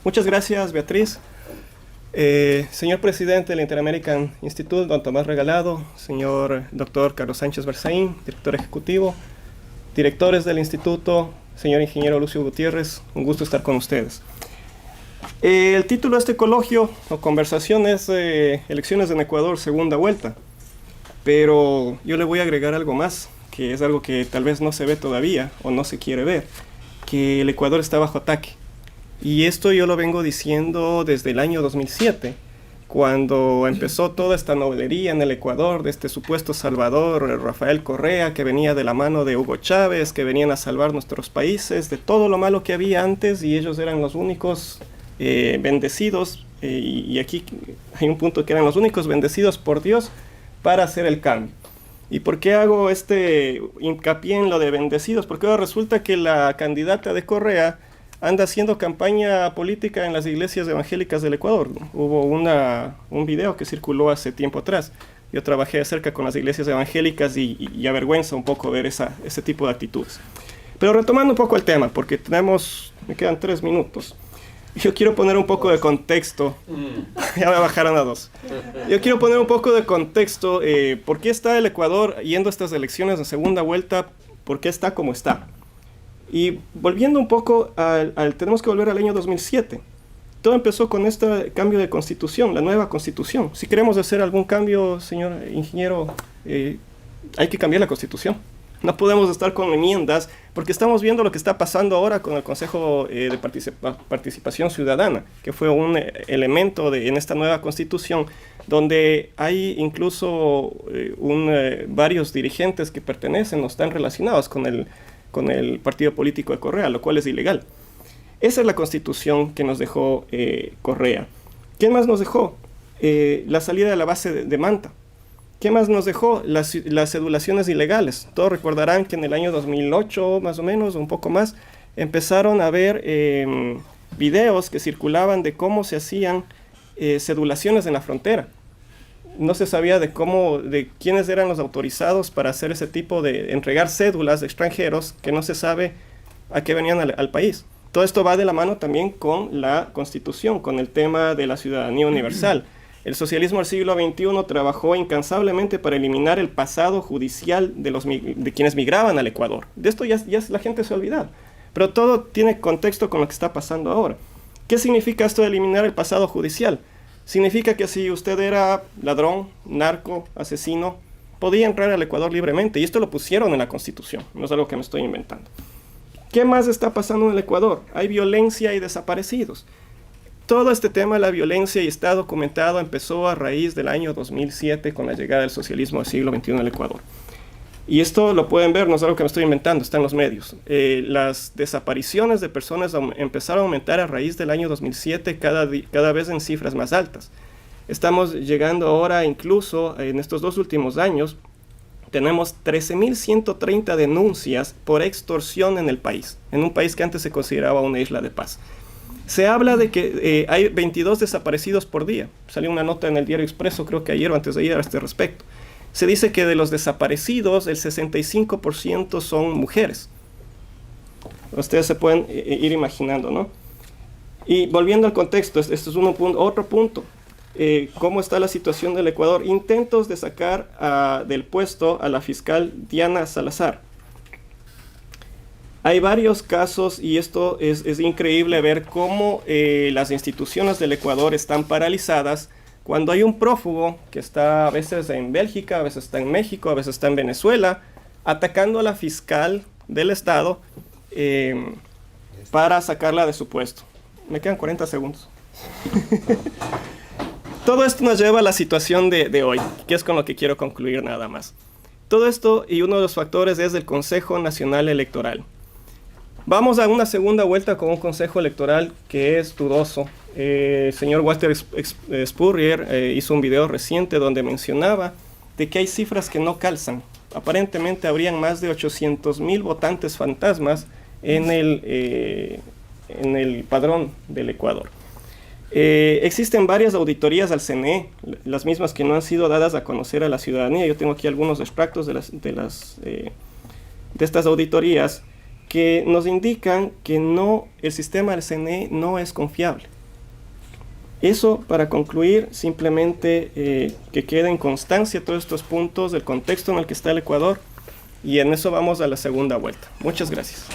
Muchas gracias, Beatriz. Señor presidente del Interamerican Institute, don Tomás Regalado, señor doctor Carlos Sánchez Berzaín, director ejecutivo, directores del instituto, señor ingeniero Lucio Gutiérrez, un gusto estar con ustedes. El título de este coloquio o conversación es Elecciones en Ecuador, segunda vuelta, pero yo le voy a agregar algo más, que es algo que tal vez no se ve todavía o no se quiere ver, que el Ecuador está bajo ataque. Y esto yo lo vengo diciendo desde el año 2007, cuando empezó toda esta novelería en el Ecuador de este supuesto salvador Rafael Correa, que venía de la mano de Hugo Chávez, que venían a salvar nuestros países de todo lo malo que había antes, y ellos eran los únicos bendecidos, y aquí hay un punto que eran los únicos bendecidos por Dios para hacer el cambio. ¿Y por qué hago este hincapié en lo de bendecidos? Porque ahora resulta que la candidata de Correa anda haciendo campaña política en las iglesias evangélicas del Ecuador. Hubo un video que circuló hace tiempo atrás. Yo trabajé de cerca con las iglesias evangélicas y avergüenza un poco ver ese tipo de actitudes. Pero retomando un poco el tema, porque me quedan 3 minutos. Yo quiero poner un poco de contexto. Ya me bajaron a 2. Yo quiero poner un poco de contexto. ¿Por qué está el Ecuador yendo a estas elecciones de segunda vuelta? ¿Por qué está como está? Y volviendo un poco tenemos que volver al año 2007. Todo empezó con este cambio de constitución, la nueva constitución. Si queremos hacer algún cambio, señor ingeniero, hay que cambiar la constitución. No podemos estar con enmiendas, porque estamos viendo lo que está pasando ahora con el Consejo de Participación Ciudadana, que fue un elemento en esta nueva constitución, donde hay incluso varios dirigentes que pertenecen o están relacionados con el partido político de Correa, lo cual es ilegal. Esa es la constitución que nos dejó Correa. ¿Qué más nos dejó? La salida de la base de Manta. ¿Qué más nos dejó? Las cedulaciones ilegales. Todos recordarán que en el año 2008, más o menos, un poco más, empezaron a haber videos que circulaban de cómo se hacían cedulaciones en la frontera. No se sabía de quiénes eran los autorizados para hacer ese tipo de entregar cédulas de extranjeros que no se sabe a qué venían al país. Todo esto va de la mano también con la Constitución, con el tema de la ciudadanía universal. El socialismo del siglo XXI trabajó incansablemente para eliminar el pasado judicial de quienes migraban al Ecuador. De esto ya la gente se olvida. Pero todo tiene contexto con lo que está pasando ahora. ¿Qué significa esto de eliminar el pasado judicial? Significa que si usted era ladrón, narco, asesino, podía entrar al Ecuador libremente. Y esto lo pusieron en la Constitución. No es algo que me estoy inventando. ¿Qué más está pasando en el Ecuador? Hay violencia y desaparecidos. Todo este tema de la violencia, y está documentado, empezó a raíz del año 2007 con la llegada del socialismo del siglo XXI al Ecuador. Y esto lo pueden ver, no es algo que me estoy inventando, está en los medios. Las desapariciones de personas empezaron a aumentar a raíz del año 2007 cada vez en cifras más altas. Estamos llegando ahora, incluso en estos 2 últimos años, tenemos 13.130 denuncias por extorsión en el país, en un país que antes se consideraba una isla de paz. Se habla de que hay 22 desaparecidos por día. Salió una nota en el Diario Expreso, creo que ayer o antes de ayer, a este respecto. Se dice que de los desaparecidos, el 65% son mujeres. Ustedes se pueden ir imaginando, ¿no? Y volviendo al contexto, este es otro punto. ¿Cómo está la situación del Ecuador? Intentos de sacar del puesto a la fiscal Diana Salazar. Hay varios casos, y esto es increíble ver cómo las instituciones del Ecuador están paralizadas cuando hay un prófugo que está a veces en Bélgica, a veces está en México, a veces está en Venezuela, atacando a la fiscal del Estado para sacarla de su puesto. Me quedan 40 segundos. Todo esto nos lleva a la situación de hoy, que es con lo que quiero concluir nada más. Todo esto, y uno de los factores, es el Consejo Nacional Electoral. Vamos a una segunda vuelta con un consejo electoral que es dudoso. El señor Walter Spurrier hizo un video reciente donde mencionaba de que hay cifras que no calzan. Aparentemente habrían más de 800,000 votantes fantasmas en el padrón del Ecuador. Existen varias auditorías al CNE, las mismas que no han sido dadas a conocer a la ciudadanía. Yo tengo aquí algunos extractos de estas auditorías que nos indican que el sistema del CNE no es confiable. Eso, para concluir, simplemente que quede en constancia todos estos puntos del contexto en el que está el Ecuador, y en eso vamos a la segunda vuelta. Muchas gracias.